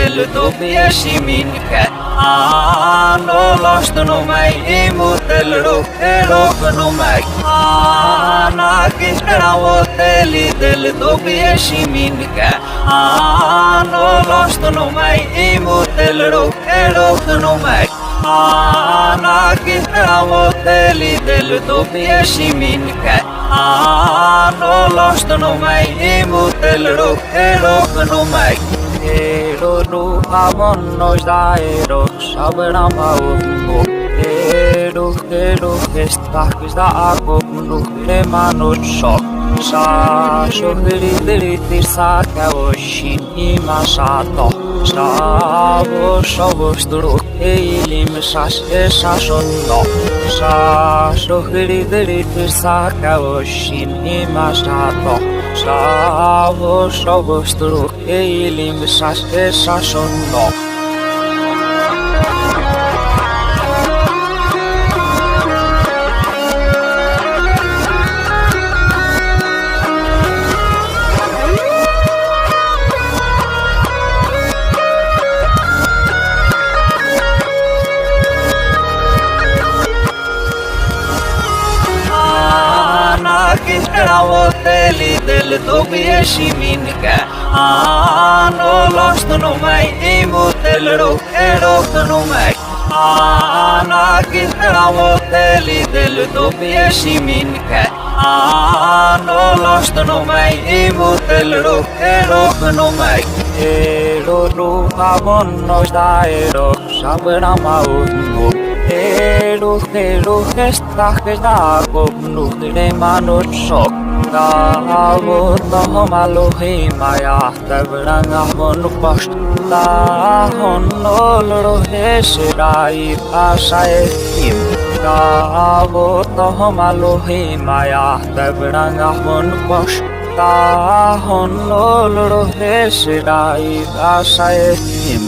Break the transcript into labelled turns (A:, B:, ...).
A: del doppia sciminca no lost no mai imutel rock no mai na kisra oteli del doppia sciminca no lost no mai imutel rock no mai na kisra oteli del doppia sciminca no lost no mai imutel rock no mai Ero amon nos da ero sabram ao ero estakis da água no remano só sa shobiri tirsa kaoshin imasato sa shobostro eilim sas esasonno sa shobiri tirsa kaoshin imasato sa shobostro eilim sas esasonno Kisra oteli del doppia sciminca no lost no mai imutel rock no mai na kisra oteli del doppia sciminca no lost no mai imutel rock no mai ero amon nos da ero sabram ao Ero estakis da água remano só da no malo himaya tabranga no post da no lo hesirai asae him da no malo himaya tabranga no post da no lo hesirai asae him